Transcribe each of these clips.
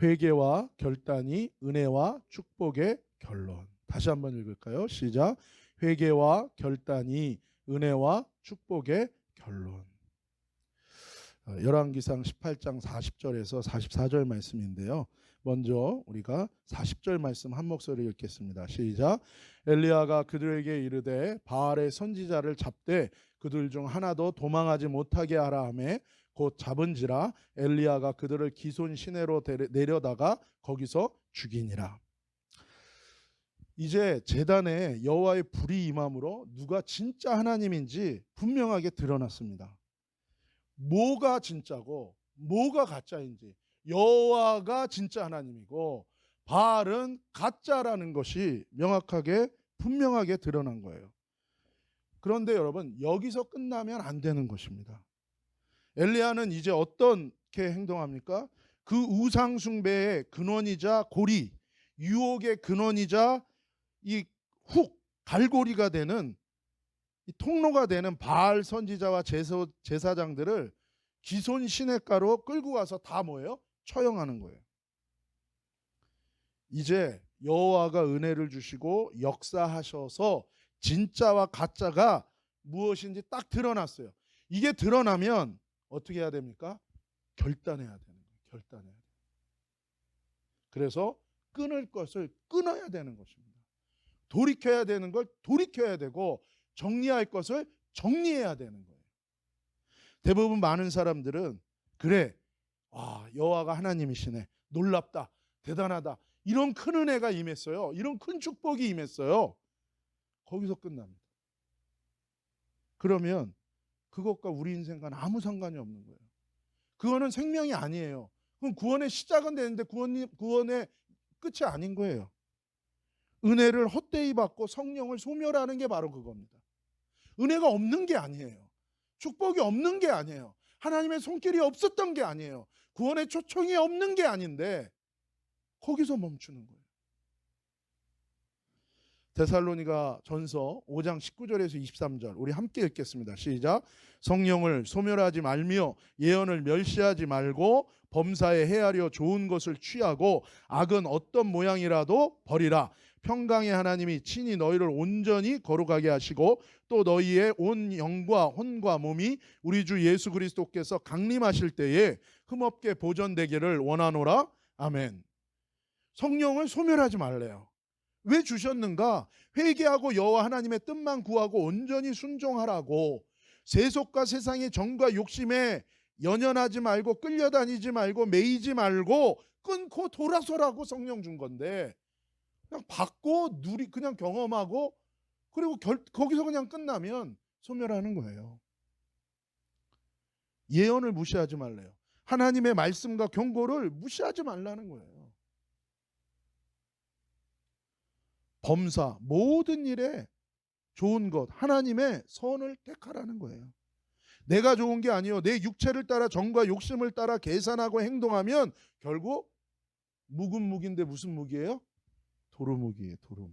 회개와 결단이 은혜와 축복의 결론. 다시 한번 읽을까요? 시작. 회개와 결단이 은혜와 축복의 결론. 열왕기상 18장 40절에서 44절 말씀인데요. 먼저 우리가 40절 말씀 한 목소리 읽겠습니다. 시작. 엘리야가 그들에게 이르되 바알의 선지자를 잡되 그들 중 하나도 도망하지 못하게 하라 하매 곧 잡은지라 엘리야가 그들을 기손 시내로 내려다가 거기서 죽이니라. 이제 제단에 여호와의 불이 임함으로 누가 진짜 하나님인지 분명하게 드러났습니다. 뭐가 진짜고 뭐가 가짜인지, 여호와가 진짜 하나님이고 바알은 가짜라는 것이 명확하게 분명하게 드러난 거예요. 그런데 여러분, 여기서 끝나면 안 되는 것입니다. 엘리야는 이제 어떻게 행동합니까? 그 우상 숭배의 근원이자 고리, 유혹의 근원이자 이 갈고리가 되는, 이 통로가 되는 바알 선지자와 제사장들을 기손 시냇가로 끌고 가서 다 뭐예요? 처형하는 거예요. 이제 여호와가 은혜를 주시고 역사하셔서 진짜와 가짜가 무엇인지 딱 드러났어요. 이게 드러나면 어떻게 해야 됩니까? 결단해야 되는 거예요. 결단해야 돼요. 그래서 끊을 것을 끊어야 되는 것입니다. 돌이켜야 되는 걸 돌이켜야 되고 정리할 것을 정리해야 되는 거예요. 대부분 많은 사람들은 그래, 여호와가 하나님이시네, 놀랍다, 대단하다, 이런 큰 은혜가 임했어요, 이런 큰 축복이 임했어요. 거기서 끝납니다. 그러면 그것과 우리 인생과는 아무 상관이 없는 거예요. 그거는 생명이 아니에요. 그럼 구원의 시작은 되는데 구원의 끝이 아닌 거예요. 은혜를 헛되이 받고 성령을 소멸하는 게 바로 그겁니다. 은혜가 없는 게 아니에요. 축복이 없는 게 아니에요. 하나님의 손길이 없었던 게 아니에요. 구원의 초청이 없는 게 아닌데 거기서 멈추는 거예요. 데살로니가 전서 5장 19절에서 23절 우리 함께 읽겠습니다. 시작. 성령을 소멸하지 말며 예언을 멸시하지 말고 범사에 헤아려 좋은 것을 취하고 악은 어떤 모양이라도 버리라. 평강의 하나님이 친히 너희를 온전히 거룩하게 하시고 또 너희의 온 영과 혼과 몸이 우리 주 예수 그리스도께서 강림하실 때에 흠없게 보존되기를 원하노라. 아멘. 성령을 소멸하지 말래요. 왜 주셨는가? 회개하고 여호와 하나님의 뜻만 구하고 온전히 순종하라고. 세속과 세상의 정과 욕심에 연연하지 말고 끌려다니지 말고 매이지 말고 끊고 돌아서라고 성령 준 건데, 그냥 받고 그냥 경험하고 그리고 거기서 그냥 끝나면 소멸하는 거예요. 예언을 무시하지 말래요. 하나님의 말씀과 경고를 무시하지 말라는 거예요. 범사 모든 일에 좋은 것, 하나님의 선을 택하라는 거예요. 내가 좋은 게 아니요, 내 육체를 따라 정과 욕심을 따라 계산하고 행동하면 결국 묵은 묵인데 무슨 묵이에요? 도루묵이에요. 도루묵.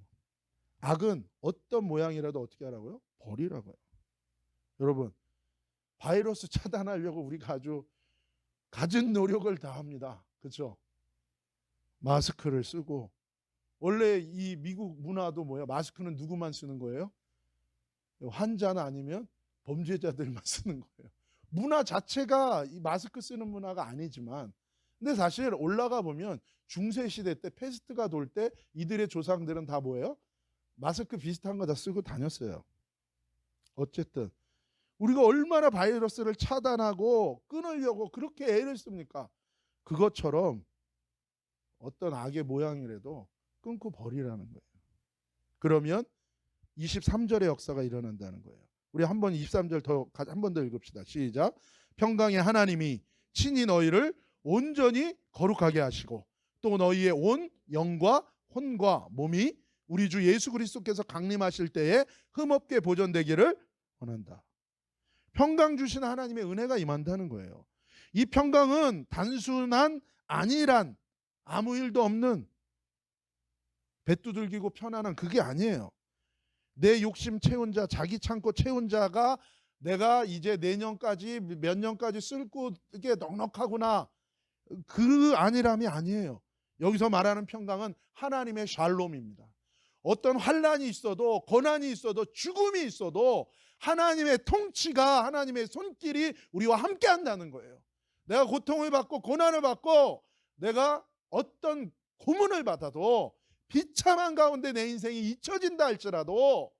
악은 어떤 모양이라도 어떻게 하라고요? 버리라고요. 여러분, 바이러스 차단하려고 우리가 아주 갖은 노력을 다합니다. 그렇죠? 마스크를 쓰고, 원래 이 미국 문화도 뭐야? 마스크는 누구만 쓰는 거예요? 환자나 아니면 범죄자들만 쓰는 거예요. 문화 자체가 이 마스크 쓰는 문화가 아니지만, 근데 사실 올라가 보면 중세 시대 때 패스트가 돌 때 이들의 조상들은 다 뭐예요? 마스크 비슷한 거 다 쓰고 다녔어요. 어쨌든 우리가 얼마나 바이러스를 차단하고 끊으려고 그렇게 애를 씁니까? 그것처럼 어떤 악의 모양이라도 끊고 버리라는 거예요. 그러면 23절의 역사가 일어난다는 거예요. 우리 한번 23절 한 번 더 읽읍시다. 시작. 평강의 하나님이 친히 너희를 온전히 거룩하게 하시고 또 너희의 온 영과 혼과 몸이 우리 주 예수 그리스도께서 강림하실 때에 흠없게 보존되기를 원한다. 평강 주시는 하나님의 은혜가 임한다는 거예요. 이 평강은 단순한 안일한 아무 일도 없는 배두들기고 편안한 그게 아니에요. 내 욕심 채운 자, 자기 창고 채운 자가 내가 이제 내년까지 몇 년까지 쓸 곳이 넉넉하구나, 그 안일함이 아니에요. 여기서 말하는 평강은 하나님의 샬롬입니다. 어떤 환난이 있어도, 고난이 있어도, 죽음이 있어도 하나님의 통치가, 하나님의 손길이 우리와 함께 한다는 거예요. 내가 고통을 받고 고난을 받고 내가 어떤 고문을 받아도, 비참한 가운데 내 인생이 잊혀진다 할지라도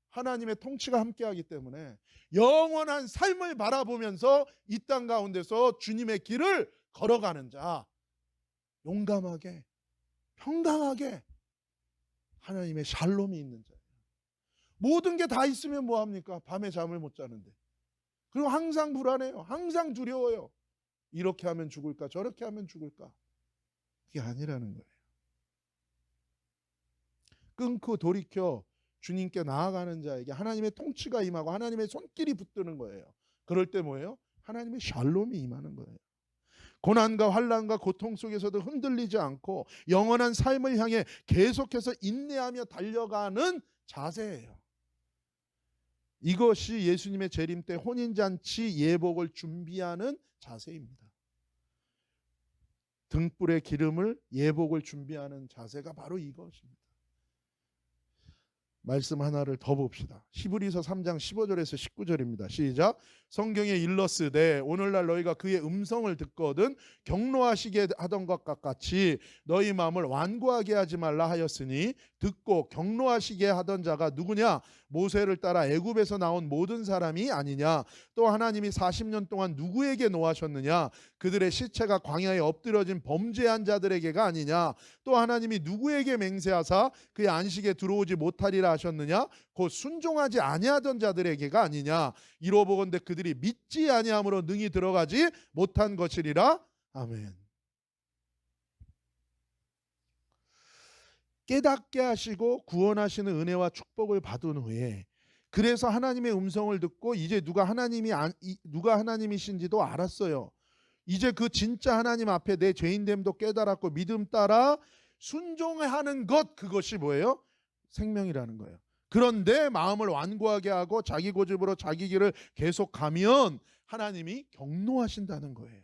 하나님의 통치가 함께하기 때문에 영원한 삶을 바라보면서 이 땅 가운데서 주님의 길을 걸어가는 자, 용감하게 평강하게 하나님의 샬롬이 있는 자예요. 모든 게 다 있으면 뭐합니까? 밤에 잠을 못 자는데. 그리고 항상 불안해요. 항상 두려워요. 이렇게 하면 죽을까? 저렇게 하면 죽을까? 그게 아니라는 거예요. 끊고 돌이켜 주님께 나아가는 자에게 하나님의 통치가 임하고 하나님의 손길이 붙드는 거예요. 그럴 때 뭐예요? 하나님의 샬롬이 임하는 거예요. 고난과 환난과 고통 속에서도 흔들리지 않고 영원한 삶을 향해 계속해서 인내하며 달려가는 자세예요. 이것이 예수님의 재림 때 혼인잔치 예복을 준비하는 자세입니다. 등불의 기름을, 예복을 준비하는 자세가 바로 이것입니다. 말씀 하나를 더 봅시다. 히브리서 3장 15절에서 19절입니다. 시작. 성경에 일러스되 오늘날 너희가 그의 음성을 듣거든 경노하시게 하던 것과 같이 너희 마음을 완고하게 하지 말라 하였으니 듣고 경노하시게 하던 자가 누구냐? 모세를 따라 애굽에서 나온 모든 사람이 아니냐? 또 하나님이 40년 동안 누구에게 노하셨느냐? 그들의 시체가 광야에 엎드려진 범죄한 자들에게가 아니냐? 또 하나님이 누구에게 맹세하사 그의 안식에 들어오지 못하리라 하셨느냐? 곧 순종하지 아니하던 자들에게가 아니냐? 이로보건대 그들이 믿지 아니함으로 능히 들어가지 못한 것이리라. 아멘. 깨닫게 하시고 구원하시는 은혜와 축복을 받은 후에, 그래서 하나님의 음성을 듣고 이제 누가 하나님이신지도 알았어요. 이제 그 진짜 하나님 앞에 내 죄인됨도 깨달았고 믿음 따라 순종하는 것, 그것이 뭐예요? 생명이라는 거예요. 그런데 마음을 완고하게 하고 자기 고집으로 자기 길을 계속 가면 하나님이 경노하신다는 거예요.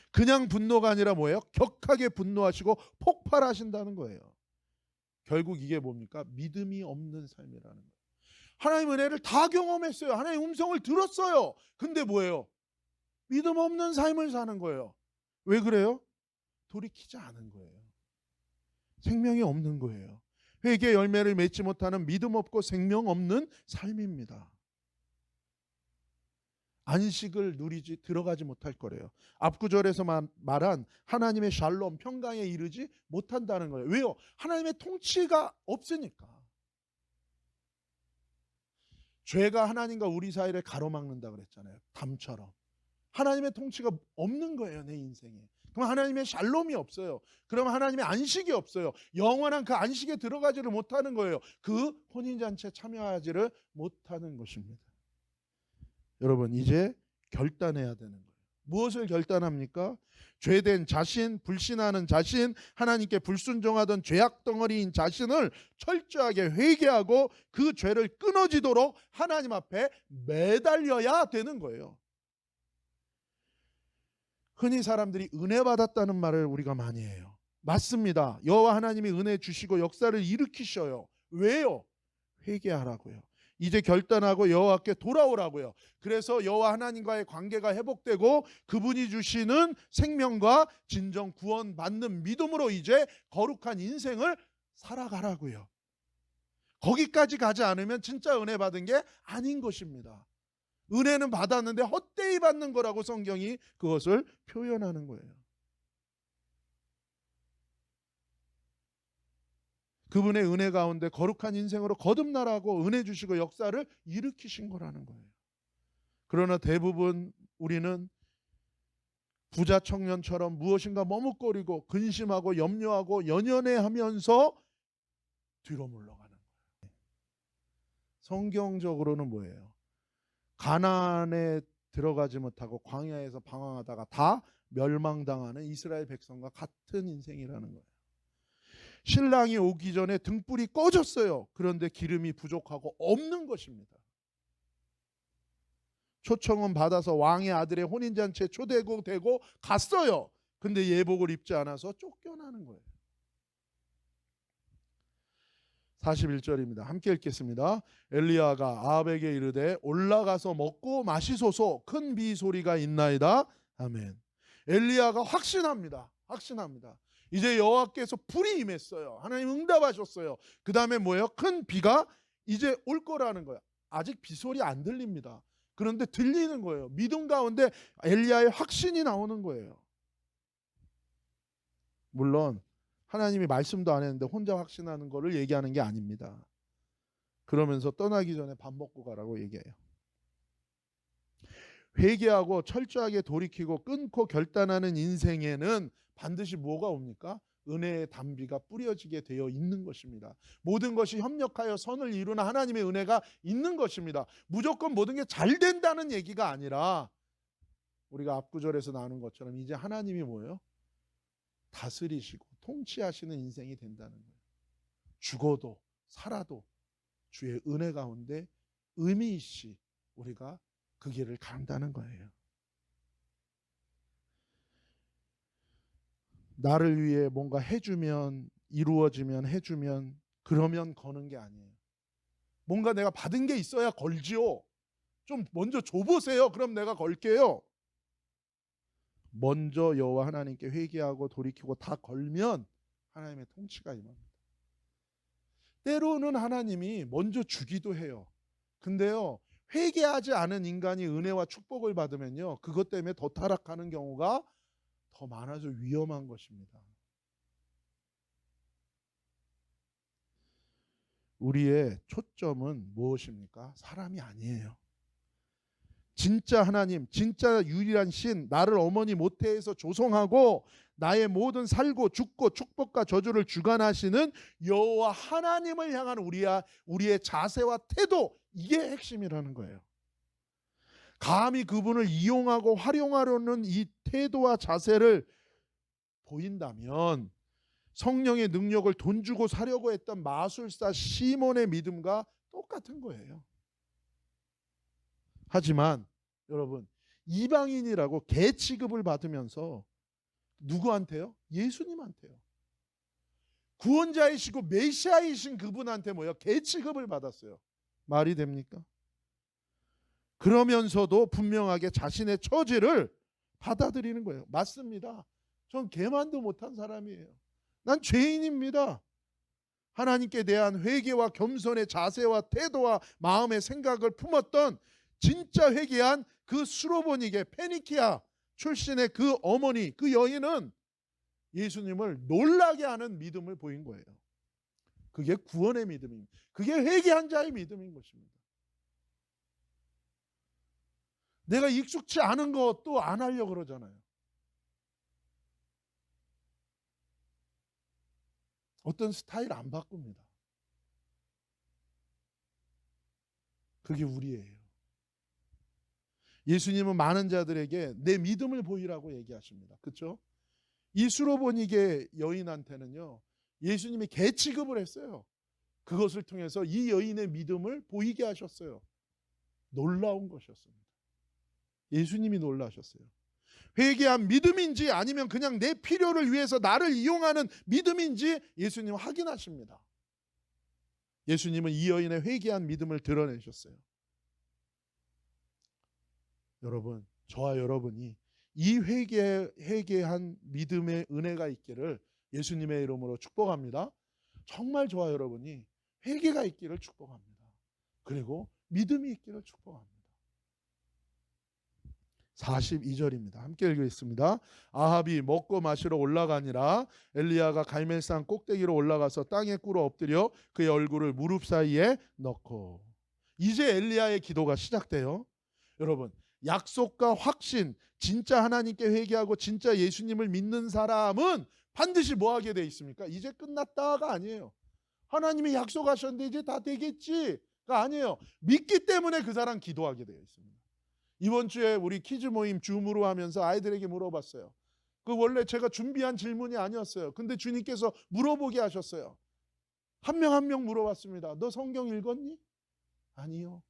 그냥 분노가 아니라 뭐예요? 격하게 분노하시고 폭발하신다는 거예요. 결국 이게 뭡니까? 믿음이 없는 삶이라는 거예요. 하나님 은혜를 다 경험했어요. 하나님 음성을 들었어요. 근데 뭐예요? 믿음 없는 삶을 사는 거예요. 왜 그래요? 돌이키지 않은 거예요. 생명이 없는 거예요. 회개 열매를 맺지 못하는 믿음 없고 생명 없는 삶입니다. 안식을 누리지 들어가지 못할 거래요. 앞구절에서 말한 하나님의 샬롬, 평강에 이르지 못한다는 거예요. 왜요? 하나님의 통치가 없으니까. 죄가 하나님과 우리 사이를 가로막는다 그랬잖아요. 담처럼. 하나님의 통치가 없는 거예요, 내 인생에. 그럼 하나님의 샬롬이 없어요. 그럼 하나님의 안식이 없어요. 영원한 그 안식에 들어가지를 못하는 거예요. 그 혼인잔치에 참여하지를 못하는 것입니다. 여러분, 이제 결단해야 되는 거예요. 무엇을 결단합니까? 죄된 자신, 불신하는 자신, 하나님께 불순종하던 죄악 덩어리인 자신을 철저하게 회개하고 그 죄를 끊어지도록 하나님 앞에 매달려야 되는 거예요. 흔히 사람들이 은혜 받았다는 말을 우리가 많이 해요. 맞습니다. 여호와 하나님이 은혜 주시고 역사를 일으키셔요. 왜요? 회개하라고요. 이제 결단하고 여호와께 돌아오라고요. 그래서 여호와 하나님과의 관계가 회복되고 그분이 주시는 생명과 진정 구원받는 믿음으로 이제 거룩한 인생을 살아가라고요. 거기까지 가지 않으면 진짜 은혜 받은 게 아닌 것입니다. 은혜는 받았는데 헛되이 받는 거라고 성경이 그것을 표현하는 거예요. 그분의 은혜 가운데 거룩한 인생으로 거듭나라고 은혜 주시고 역사를 일으키신 거라는 거예요. 그러나 대부분 우리는 부자 청년처럼 무엇인가 머뭇거리고 근심하고 염려하고 연연해하면서 뒤로 물러가는 거예요. 성경적으로는 뭐예요? 가나안에 들어가지 못하고 광야에서 방황하다가 다 멸망당하는 이스라엘 백성과 같은 인생이라는 거예요. 신랑이 오기 전에 등불이 꺼졌어요. 그런데 기름이 부족하고 없는 것입니다. 초청은 받아서 왕의 아들의 혼인잔치에 초대되고 갔어요. 근데 예복을 입지 않아서 쫓겨나는 거예요. 41절입니다. 함께 읽겠습니다. 엘리야가 아합에게 이르되 올라가서 먹고 마시소서, 큰 비 소리가 있나이다. 아멘. 엘리야가 확신합니다. 이제 여호와께서 불이 임했어요. 하나님 응답하셨어요. 그 다음에 뭐예요? 큰 비가 이제 올 거라는 거야. 아직 비 소리 안 들립니다. 그런데 들리는 거예요. 믿음 가운데 엘리야의 확신이 나오는 거예요. 물론 하나님이 말씀도 안 했는데 혼자 확신하는 거를 얘기하는 게 아닙니다. 그러면서 떠나기 전에 밥 먹고 가라고 얘기해요. 회개하고 철저하게 돌이키고 끊고 결단하는 인생에는 반드시 뭐가 옵니까? 은혜의 단비가 뿌려지게 되어 있는 것입니다. 모든 것이 협력하여 선을 이루는 하나님의 은혜가 있는 것입니다. 무조건 모든 게 잘 된다는 얘기가 아니라 우리가 앞구절에서 나오는 것처럼 이제 하나님이 뭐예요? 다스리시고 통치하시는 인생이 된다는 거예요. 죽어도 살아도 주의 은혜 가운데 의미 있이 우리가 그 길을 간다는 거예요. 나를 위해 뭔가 해주면, 이루어지면 해주면, 그러면 거는 게 아니에요. 뭔가 내가 받은 게 있어야 걸지요. 좀 먼저 줘보세요. 그럼 내가 걸게요. 먼저 여호와 하나님께 회개하고 돌이키고 다 걸면 하나님의 통치가 임합니다. 때로는 하나님이 먼저 주기도 해요. 근데요, 회개하지 않은 인간이 은혜와 축복을 받으면요, 그것 때문에 더 타락하는 경우가 더 많아져 위험한 것입니다. 우리의 초점은 무엇입니까? 사람이 아니에요. 진짜 하나님, 진짜 유일한 신, 나를 어머니 모태에서 조성하고 나의 모든 살고 죽고 축복과 저주를 주관하시는 여호와 하나님을 향한 우리의 자세와 태도, 이게 핵심이라는 거예요. 감히 그분을 이용하고 활용하려는 이 태도와 자세를 보인다면 성령의 능력을 돈 주고 사려고 했던 마술사 시몬의 믿음과 똑같은 거예요. 하지만 여러분, 이방인이라고 개 취급을 받으면서 누구한테요? 예수님한테요. 구원자이시고 메시아이신 그분한테 뭐요? 개 취급을 받았어요. 말이 됩니까? 그러면서도 분명하게 자신의 처지를 받아들이는 거예요. 맞습니다. 전 개만도 못한 사람이에요. 난 죄인입니다. 하나님께 대한 회개와 겸손의 자세와 태도와 마음의 생각을 품었던 진짜 회개한 그 수로보니게 페니키아 출신의 그 어머니, 그 여인은 예수님을 놀라게 하는 믿음을 보인 거예요. 그게 구원의 믿음입니다. 그게 회개한 자의 믿음인 것입니다. 내가 익숙치 않은 것도 안 하려고 그러잖아요. 어떤 스타일 안 바꿉니다. 그게 우리예요. 예수님은 많은 자들에게 내 믿음을 보이라고 얘기하십니다. 그렇죠? 이 수로보니게 여인한테는요, 예수님이 개 취급을 했어요. 그것을 통해서 이 여인의 믿음을 보이게 하셨어요. 놀라운 것이었습니다. 예수님이 놀라셨어요. 회개한 믿음인지 아니면 그냥 내 필요를 위해서 나를 이용하는 믿음인지 예수님 확인하십니다. 예수님은 이 여인의 회개한 믿음을 드러내셨어요. 여러분, 저와 여러분이 이 회개한 믿음의 은혜가 있기를 예수님의 이름으로 축복합니다. 정말 저와 여러분이 회개가 있기를 축복합니다. 그리고 믿음이 있기를 축복합니다. 42절입니다. 함께 읽겠습니다. 아합이 먹고 마시러 올라가니라 엘리야가 갈멜산 꼭대기로 올라가서 땅에 꿇어 엎드려 그의 얼굴을 무릎 사이에 넣고. 이제 엘리야의 기도가 시작돼요. 여러분, 약속과 확신, 진짜 하나님께 회개하고 진짜 예수님을 믿는 사람은 반드시 뭐 하게 돼 있습니까? 이제 끝났다가 아니에요. 하나님이 약속하셨는데 이제 다 되겠지가 아니에요. 믿기 때문에 그 사람 기도하게 되어 있습니다. 이번 주에 우리 퀴즈 모임 줌으로 하면서 아이들에게 물어봤어요. 그 원래 제가 준비한 질문이 아니었어요. 근데 주님께서 물어보게 하셨어요. 한 명 한 명 물어봤습니다. 너 성경 읽었니? 아니요.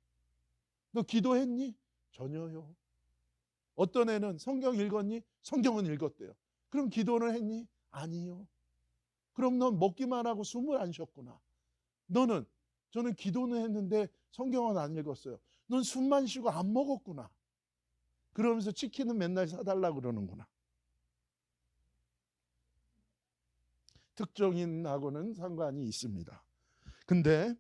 너 기도했니? 전혀요. 어떤 애는 성경 읽었니? 성경은 읽었대요. 그럼 기도는 했니? 아니요. 그럼 넌 먹기만 하고 숨을 안 쉬었구나. 너는, 저는 기도는 했는데 성경은 안 읽었어요. 넌 숨만 쉬고 안 먹었구나. 그러면서 치킨은 맨날 사달라고 그러는구나. 특정인하고는 상관이 있습니다. 근데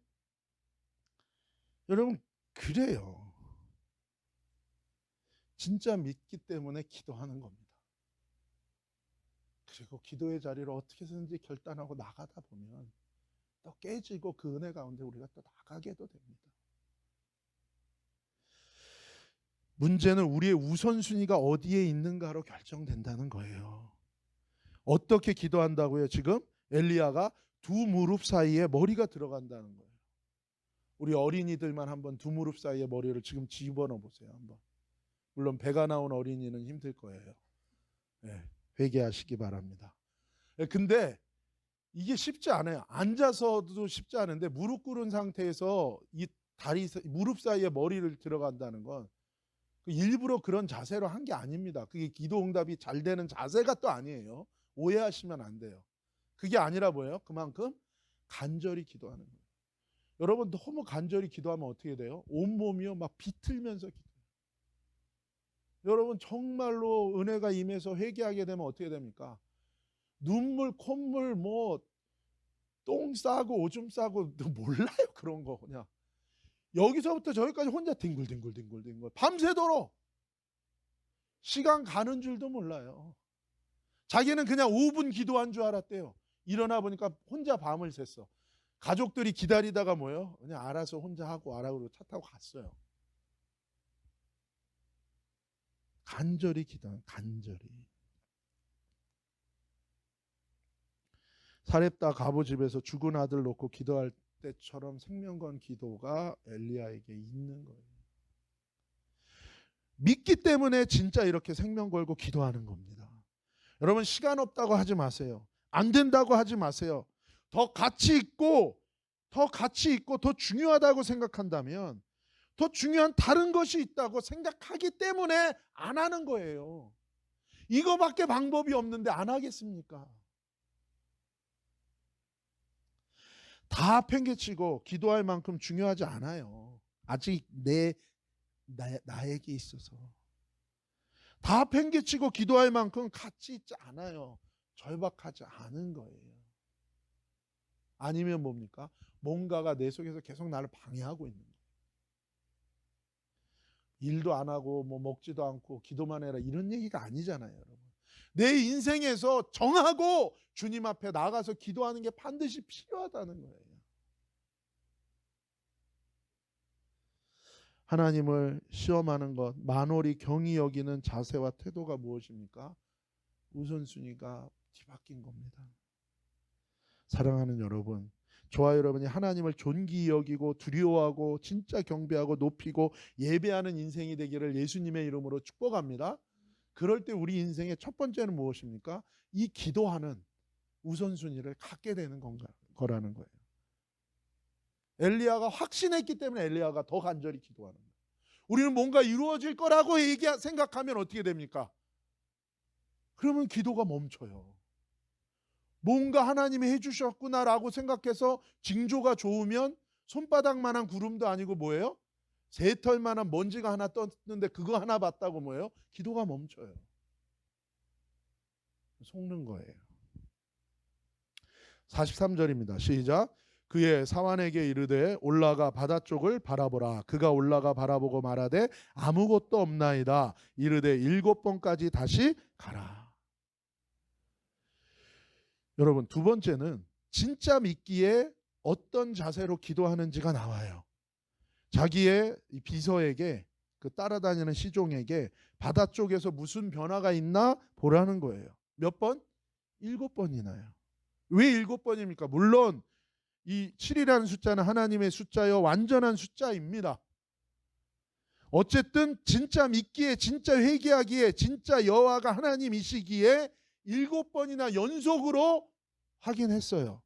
여러분, 그래요. 진짜 믿기 때문에 기도하는 겁니다. 그리고 기도의 자리를 어떻게든지 결단하고 나가다 보면 또 깨지고 그 은혜 가운데 우리가 또 나가게도 됩니다. 문제는 우리의 우선순위가 어디에 있는가로 결정된다는 거예요. 어떻게 기도한다고요? 지금 엘리야가 두 무릎 사이에 머리가 들어간다는 거예요. 우리 어린이들만 한번 두 무릎 사이에 머리를 지금 집어넣어 보세요. 한번. 물론 배가 나온 어린이는 힘들 거예요. 네, 회개하시기 바랍니다. 근데 이게 쉽지 않아요. 앉아서도 쉽지 않은데 무릎 꿇은 상태에서 이 다리 무릎 사이에 머리를 들어간다는 건 일부러 그런 자세로 한 게 아닙니다. 그게 기도 응답이 잘 되는 자세가 또 아니에요. 오해하시면 안 돼요. 그게 아니라 뭐예요? 그만큼 간절히 기도하는 거예요. 여러분, 너무 간절히 기도하면 어떻게 돼요? 온몸이요 막 비틀면서 기도해요. 여러분, 정말로 은혜가 임해서 회개하게 되면 어떻게 됩니까? 눈물, 콧물, 뭐 똥 싸고 오줌 싸고 몰라요. 그런 거 그냥 여기서부터 저기까지 혼자 뒹굴뒹굴 밤새도록 시간 가는 줄도 몰라요. 자기는 그냥 5분 기도한 줄 알았대요. 일어나 보니까 혼자 밤을 샜어. 가족들이 기다리다가 뭐예요? 그냥 알아서 혼자 하고 알아 그러고 차 타고 갔어요. 간절히 기도한, 간절히. 사렙다 가보 집에서 죽은 아들 놓고 기도할 때처럼 생명건 기도가 엘리야에게 있는 거예요. 믿기 때문에 진짜 이렇게 생명 걸고 기도하는 겁니다. 여러분, 시간 없다고 하지 마세요. 안 된다고 하지 마세요. 더 가치 있고 더 중요하다고 생각한다면 더 중요한 다른 것이 있다고 생각하기 때문에 안 하는 거예요. 이거밖에 방법이 없는데 안 하겠습니까? 다 팽개치고 기도할 만큼 중요하지 않아요. 아직 나에게 있어서. 다 팽개치고 기도할 만큼 가치 있지 않아요. 절박하지 않은 거예요. 아니면 뭡니까? 뭔가가 내 속에서 계속 나를 방해하고 있는 거예요. 일도 안 하고 뭐 먹지도 않고 기도만 해라 이런 얘기가 아니잖아요, 여러분. 내 인생에서 정하고 주님 앞에 나가서 기도하는 게 반드시 필요하다는 거예요. 하나님을 시험하는 것, 만홀히 경히 여기는 자세와 태도가 무엇입니까? 우선순위가 뒤바뀐 겁니다. 사랑하는 여러분, 저와 여러분이 하나님을 존귀히 여기고 두려워하고 진짜 경배하고 높이고 예배하는 인생이 되기를 예수님의 이름으로 축복합니다. 그럴 때 우리 인생의 첫 번째는 무엇입니까? 이 기도하는 우선순위를 갖게 되는 거라는 거예요. 엘리야가 확신했기 때문에 엘리야가 더 간절히 기도하는 거예요. 우리는 뭔가 이루어질 거라고 생각하면 어떻게 됩니까? 그러면 기도가 멈춰요. 뭔가 하나님이 해주셨구나라고 생각해서 징조가 좋으면 손바닥만한 구름도 아니고 뭐예요? 새털만한 먼지가 하나 떴는데 그거 하나 봤다고 뭐예요? 기도가 멈춰요. 속는 거예요. 43절입니다. 시작. 그의 사환에게 이르되 올라가 바다 쪽을 바라보라. 그가 올라가 바라보고 말하되 아무것도 없나이다. 이르되 7번까지 다시 가라. 여러분, 두 번째는 진짜 믿기에 어떤 자세로 기도하는지가 나와요. 자기의 비서에게, 그 따라다니는 시종에게 바다 쪽에서 무슨 변화가 있나 보라는 거예요. 몇 번? 7번이나요. 왜 7번입니까? 물론 이 7이라는 숫자는 하나님의 숫자여 완전한 숫자입니다. 어쨌든 진짜 믿기에, 진짜 회개하기에, 진짜 여호와가 하나님이시기에 7번이나 연속으로 확인했어요.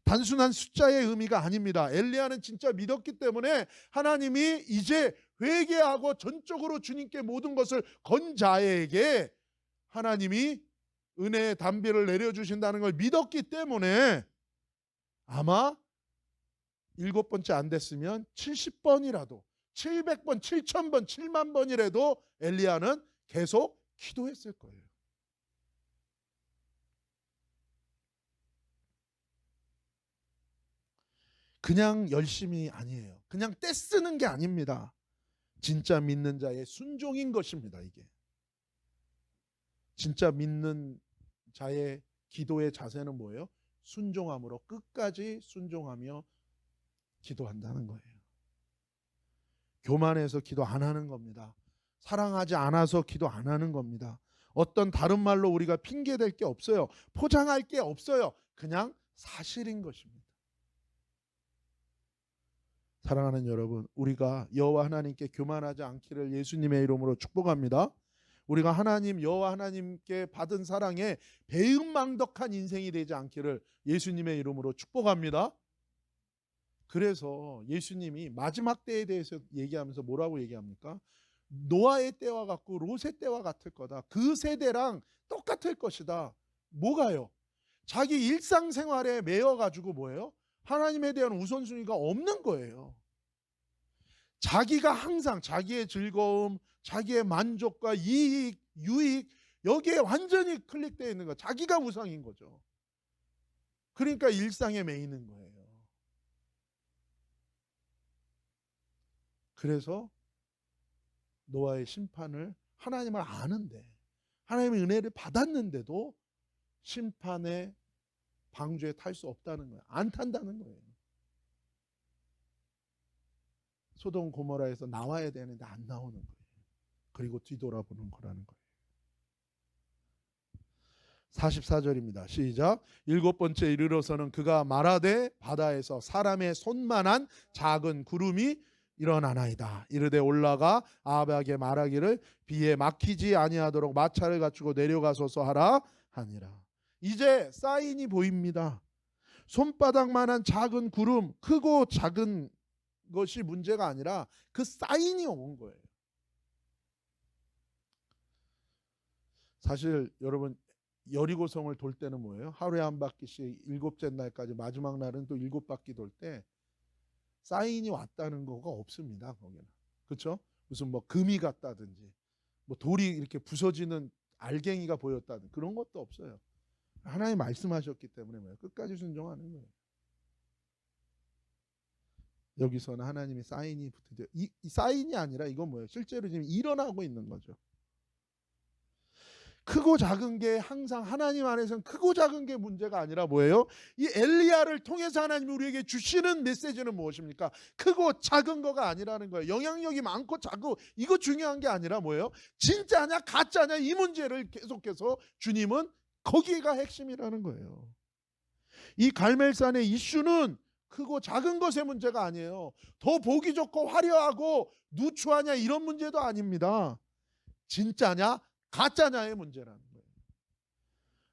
단순한 숫자의 의미가 아닙니다. 엘리야는 진짜 믿었기 때문에 하나님이 이제 회개하고 전적으로 주님께 모든 것을 건 자에게 하나님이 은혜의 단비를 내려주신다는 걸 믿었기 때문에 아마 7번째 안 됐으면 70번이라도 700번, 7000번, 7만 번이라도 엘리야는 계속 기도했을 거예요. 그냥 열심히 아니에요. 그냥 떼쓰는 게 아닙니다. 진짜 믿는 자의 순종인 것입니다. 이게 진짜 믿는 자의 기도의 자세는 뭐예요? 순종함으로 끝까지 순종하며 기도한다는 거예요. 교만해서 기도 안 하는 겁니다. 사랑하지 않아서 기도 안 하는 겁니다. 어떤 다른 말로 우리가 핑계댈 게 없어요. 포장할 게 없어요. 그냥 사실인 것입니다. 사랑하는 여러분, 우리가 여호와 하나님께 교만하지 않기를 예수님의 이름으로 축복합니다. 우리가 하나님 여호와 하나님께 받은 사랑에 배은망덕한 인생이 되지 않기를 예수님의 이름으로 축복합니다. 그래서 예수님이 마지막 때에 대해서 얘기하면서 뭐라고 얘기합니까? 노아의 때와 같고 롯의 때와 같을 거다. 그 세대랑 똑같을 것이다. 뭐가요? 자기 일상생활에 매여가지고 뭐예요? 하나님에 대한 우선순위가 없는 거예요. 자기가 항상 자기의 즐거움, 자기의 만족과 이익, 유익 여기에 완전히 클릭되어 있는 거. 자기가 우상인 거죠. 그러니까 일상에 매이는 거예요. 그래서 노아의 심판을 하나님을 아는데 하나님의 은혜를 받았는데도 심판의 방주에 탈 수 없다는 거예요. 안 탄다는 거예요. 소돔 고모라에서 나와야 되는데 안 나오는 거예요. 그리고 뒤돌아보는 거라는 거예요. 44절입니다. 시작. 7번째 이르러서는 그가 말하되 바다에서 사람의 손만한 작은 구름이 일어나나이다. 이르되 올라가 아합에게 말하기를 비에 막히지 아니하도록 마차를 갖추고 내려가소서 하라 하니라. 이제 사인이 보입니다. 손바닥만한 작은 구름, 크고 작은 것이 문제가 아니라 그 사인이 온 거예요. 사실 여러분 여리고성을 돌 때는 뭐예요? 하루에 한 바퀴씩 7째 날까지 마지막 날은 또 7바퀴 돌 때 사인이 왔다는 거가 없습니다. 거기는. 그렇죠? 무슨 뭐 금이 갔다든지 뭐 돌이 이렇게 부서지는 알갱이가 보였다든지 그런 것도 없어요. 하나님 말씀하셨기 때문에 뭐예요? 끝까지 순종하는 거예요. 여기서는 하나님의 사인이 붙어요. 이 사인이 아니라 이건 뭐예요? 실제로 지금 일어나고 있는 거죠. 크고 작은 게 항상 하나님 안에서는 크고 작은 게 문제가 아니라 뭐예요? 이 엘리야를 통해서 하나님이 우리에게 주시는 메시지는 무엇입니까? 크고 작은 거가 아니라는 거예요. 영향력이 많고 작고 이거 중요한 게 아니라 뭐예요? 진짜냐 가짜냐 이 문제를 계속해서 주님은 거기가 핵심이라는 거예요. 이 갈멜산의 이슈는 크고 작은 것의 문제가 아니에요. 더 보기 좋고 화려하고 누추하냐 이런 문제도 아닙니다. 진짜냐 가짜냐의 문제라는 거예요.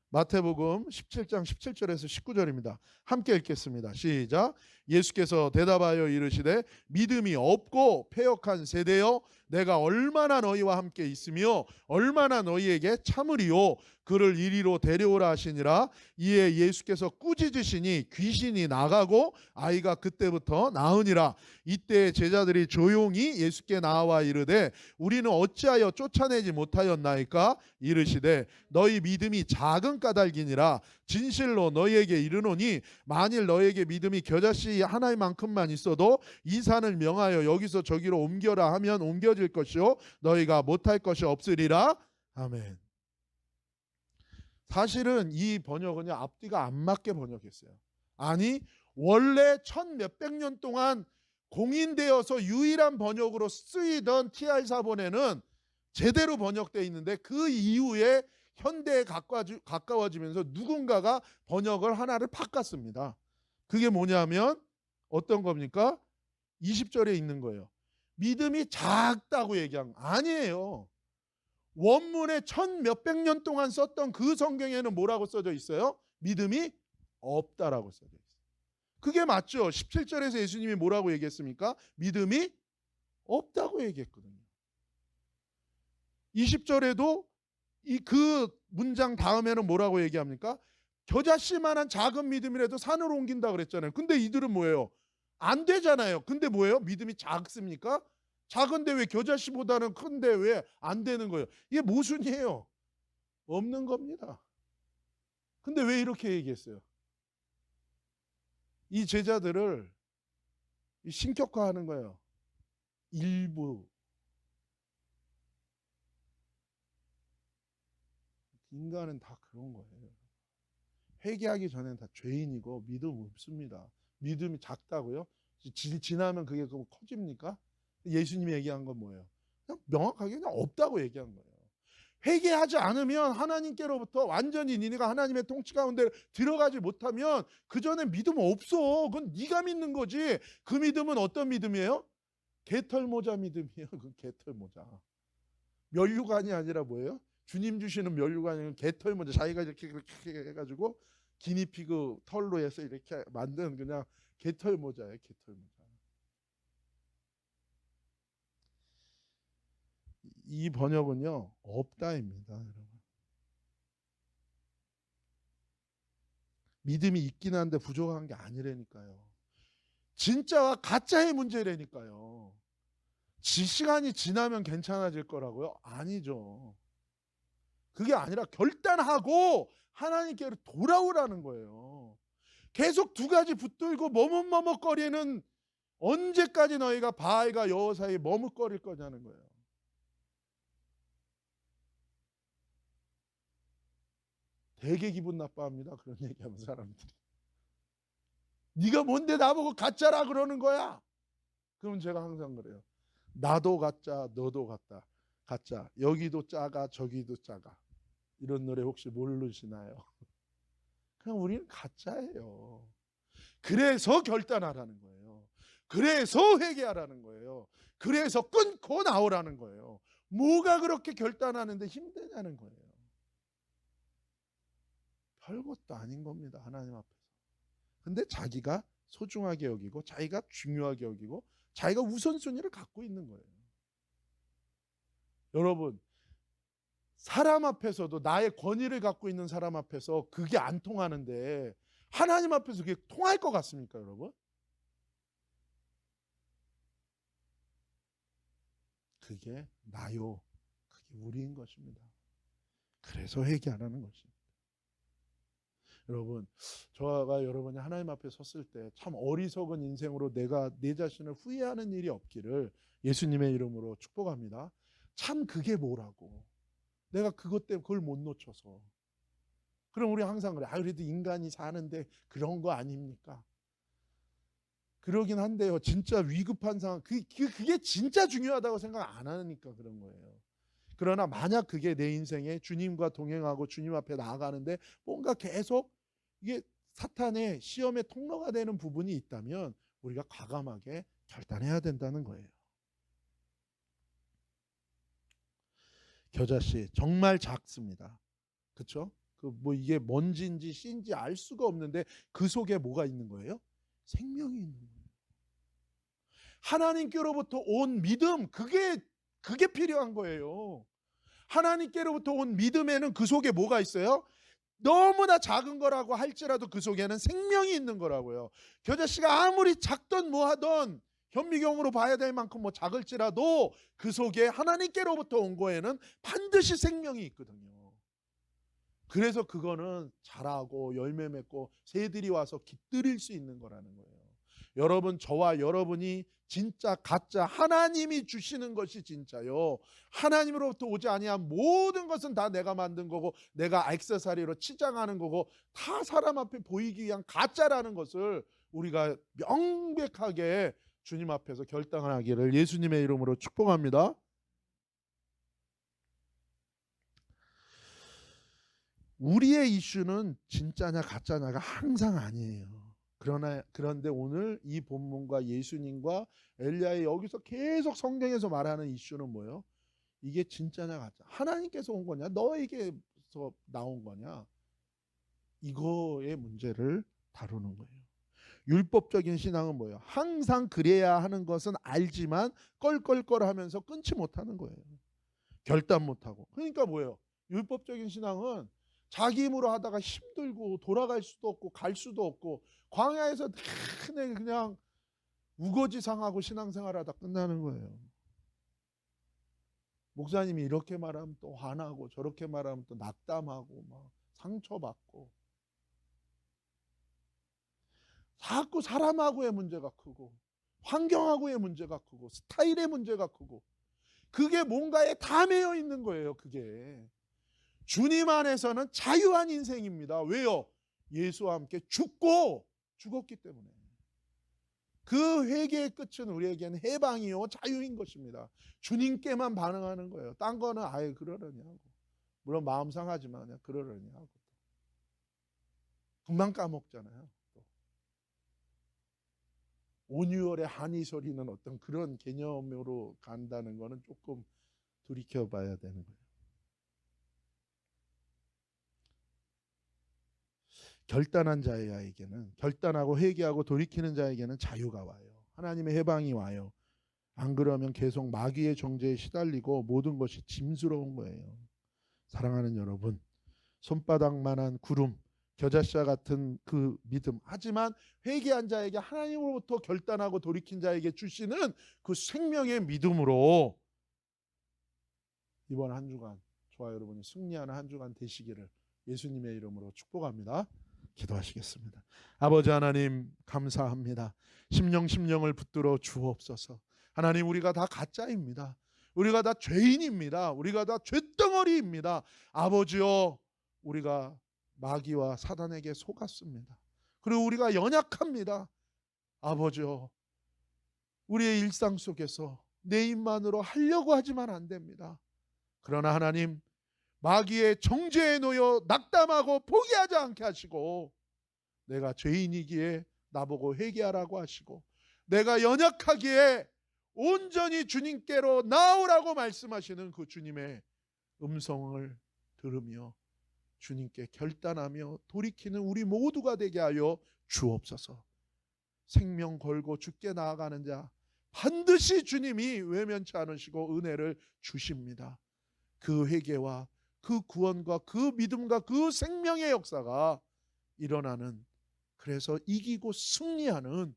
마태복음 17장 17절에서 19절입니다. 함께 읽겠습니다. 시작. 예수께서 대답하여 이르시되 믿음이 없고 패역한 세대여 내가 얼마나 너희와 함께 있으며 얼마나 너희에게 참으리요. 그를 이리로 데려오라 하시니라. 이에 예수께서 꾸짖으시니 귀신이 나가고 아이가 그때부터 나으니라. 이때 제자들이 조용히 예수께 나와 이르되 우리는 어찌하여 쫓아내지 못하였나이까? 이르시되 너희 믿음이 작은 까닭이니라. 진실로 너희에게 이르노니 만일 너희에게 믿음이 겨자씨 하나만큼만 있어도 이 산을 명하여 여기서 저기로 옮겨라 하면 옮겨질 것이요 너희가 못할 것이 없으리라. 아멘. 사실은 이 번역은요 앞뒤가 안 맞게 번역했어요. 아니 원래 1000몇백 년 동안 공인되어서 유일한 번역으로 쓰이던 TR4번에는 제대로 번역되어 있는데 그 이후에 현대에 가까워지면서 누군가가 번역을 하나를 바꿨습니다. 그게 뭐냐면 어떤 겁니까? 20절에 있는 거예요. 믿음이 작다고 얘기한 거 아니에요. 원문에 1000몇백 년 동안 썼던 그 성경에는 뭐라고 써져 있어요? 믿음이 없다라고 써져 있어요. 그게 맞죠? 17절에서 예수님이 뭐라고 얘기했습니까? 믿음이 없다고 얘기했거든요. 20절에도 이 그 문장 다음에는 뭐라고 얘기합니까? 겨자씨만한 작은 믿음이라도 산으로 옮긴다 그랬잖아요. 근데 이들은 뭐예요? 안 되잖아요. 근데 뭐예요? 믿음이 작습니까? 작은데 왜 겨자씨보다는 큰데 왜 안 되는 거예요? 이게 모순이에요. 없는 겁니다. 근데 왜 이렇게 얘기했어요? 이 제자들을 신격화하는 거예요. 일부. 인간은 다 그런 거예요. 회개하기 전에는 다 죄인이고 믿음 없습니다. 믿음이 작다고요? 지나면 그게 커집니까? 예수님이 얘기한 건 뭐예요? 그냥 명확하게 그냥 없다고 얘기한 거예요. 회개하지 않으면 하나님께로부터 완전히 니네가 하나님의 통치 가운데 들어가지 못하면 그 전에 믿음 없어. 그건 네가 믿는 거지. 그 믿음은 어떤 믿음이에요? 개털모자 믿음이에요. 그 개털모자. 면류관이 아니라 뭐예요? 주님 주시는 면류관이 아니라 개털모자. 자기가 이렇게 해가지고 기니피그 털로 해서 이렇게 만든 그냥 개털모자예요. 개털모자. 이 번역은요 없다입니다, 여러분. 믿음이 있긴 한데 부족한 게 아니라니까요. 진짜와 가짜의 문제라니까요. 시간이 지나면 괜찮아질 거라고요? 아니죠. 그게 아니라 결단하고 하나님께로 돌아오라는 거예요. 계속 두 가지 붙들고 머뭇머뭇거리는 언제까지 너희가 바알과 여호 사이에 머뭇거릴 거냐는 거예요. 되게 기분 나빠합니다. 그런 얘기하면 사람들이. 네가 뭔데 나보고 가짜라 그러는 거야? 그럼 제가 항상 그래요. 나도 가짜, 너도 가짜. 여기도 짜가, 저기도 짜가. 이런 노래 혹시 모르시나요? 그냥 우리는 가짜예요. 그래서 결단하라는 거예요. 그래서 회개하라는 거예요. 그래서 끊고 나오라는 거예요. 뭐가 그렇게 결단하는데 힘드냐는 거예요. 별것도 아닌 겁니다. 하나님 앞에서. 근데 자기가 소중하게 여기고 자기가 중요하게 여기고 자기가 우선순위를 갖고 있는 거예요. 여러분, 사람 앞에서도 나의 권위를 갖고 있는 사람 앞에서 그게 안 통하는데 하나님 앞에서 그게 통할 것 같습니까, 여러분? 그게 나요. 그게 우리인 것입니다. 그래서 회개하라는 것입니다. 여러분, 저가 여러분이 하나님 앞에 섰을 때 참 어리석은 인생으로 내가 내 자신을 후회하는 일이 없기를 예수님의 이름으로 축복합니다. 참 그게 뭐라고. 내가 그것 때문에 그걸 못 놓쳐서. 그럼 우리 항상 그래. 그래도 인간이 사는데 그런 거 아닙니까? 그러긴 한데요. 진짜 위급한 상황, 그게 진짜 중요하다고 생각 안 하니까 그런 거예요. 그러나 만약 그게 내 인생에 주님과 동행하고 주님 앞에 나아가는데 뭔가 계속 이게 사탄의 시험의 통로가 되는 부분이 있다면 우리가 과감하게 결단해야 된다는 거예요. 겨자씨 정말 작습니다. 그렇죠? 그 뭐 이게 먼지인지 씨인지 알 수가 없는데 그 속에 뭐가 있는 거예요? 생명이 있는 거예요. 하나님께로부터 온 믿음, 그게 필요한 거예요. 하나님께로부터 온 믿음에는 그 속에 뭐가 있어요? 너무나 작은 거라고 할지라도 그 속에는 생명이 있는 거라고요. 겨자씨가 아무리 작던 뭐하던 현미경으로 봐야 될 만큼 뭐 작을지라도 그 속에 하나님께로부터 온 거에는 반드시 생명이 있거든요. 그래서 그거는 자라고 열매 맺고 새들이 와서 깃들일 수 있는 거라는 거예요. 여러분, 저와 여러분이 진짜 가짜 하나님이 주시는 것이 진짜요. 하나님으로부터 오지 아니한 모든 것은 다 내가 만든 거고 내가 액세서리로 치장하는 거고 다 사람 앞에 보이기 위한 가짜라는 것을 우리가 명백하게 주님 앞에서 결단하기를 예수님의 이름으로 축복합니다. 우리의 이슈는 진짜냐 가짜냐가 항상 아니에요. 그런데 오늘 이 본문과 예수님과 엘리야의 여기서 계속 성경에서 말하는 이슈는 뭐예요? 이게 진짜냐 가짜, 하나님께서 온 거냐 너에게서 나온 거냐, 이거의 문제를 다루는 거예요. 율법적인 신앙은 뭐예요? 항상 그래야 하는 것은 알지만 껄껄껄 하면서 끊지 못하는 거예요. 결단 못하고. 그러니까 뭐예요? 율법적인 신앙은 자기 힘으로 하다가 힘들고 돌아갈 수도 없고 갈 수도 없고 광야에서 내내 그냥 우거지상하고 신앙생활하다 끝나는 거예요. 목사님이 이렇게 말하면 또 화나고 저렇게 말하면 또 낙담하고 막 상처받고 자꾸 사람하고의 문제가 크고 환경하고의 문제가 크고 스타일의 문제가 크고 그게 뭔가에 다 매여 있는 거예요. 그게 주님 안에서는 자유한 인생입니다. 왜요? 예수와 함께 죽었기 때문에. 그 회개의 끝은 우리에게는 해방이요 자유인 것입니다. 주님께만 반응하는 거예요. 딴 거는 아예 그러려니 하고 물론 마음 상하지만 그냥 그러려니 하고 금방 까먹잖아요. 또. 온유월의 한이 소리는 어떤 그런 개념으로 간다는 거는 조금 돌이켜봐야 되는 거예요. 결단한 자에게는 결단하고 회개하고 돌이키는 자에게는 자유가 와요. 하나님의 해방이 와요. 안 그러면 계속 마귀의 정죄에 시달리고 모든 것이 짐스러운 거예요. 사랑하는 여러분, 손바닥만한 구름, 겨자씨와 같은 그 믿음. 하지만 회개한 자에게 하나님으로부터 결단하고 돌이킨 자에게 주시는 그 생명의 믿음으로 이번 한 주간 저와 여러분이 승리하는 한 주간 되시기를 예수님의 이름으로 축복합니다. 기도하시겠습니다. 아버지 하나님 감사합니다. 심령을 붙들어 주옵소서. 하나님 우리가 다 가짜입니다. 우리가 다 죄인입니다. 우리가 다 죄덩어리입니다. 아버지여 우리가 마귀와 사단에게 속았습니다. 그리고 우리가 연약합니다. 아버지여 우리의 일상 속에서 내 입만으로 하려고 하지만 안 됩니다. 그러나 하나님 마귀의 정죄에 놓여 낙담하고 포기하지 않게 하시고 내가 죄인이기에 나보고 회개하라고 하시고 내가 연약하기에 온전히 주님께로 나오라고 말씀하시는 그 주님의 음성을 들으며 주님께 결단하며 돌이키는 우리 모두가 되게 하여 주옵소서. 생명 걸고 죽게 나아가는 자 반드시 주님이 외면치 않으시고 은혜를 주십니다. 그 회개와 그 구원과 그 믿음과 그 생명의 역사가 일어나는 그래서 이기고 승리하는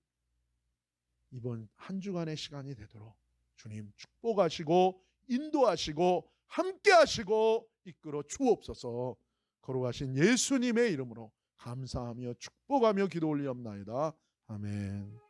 이번 한 주간의 시간이 되도록 주님 축복하시고 인도하시고 함께하시고 이끌어 주옵소서. 거룩하신 예수님의 이름으로 감사하며 축복하며 기도 올리옵나이다. 아멘.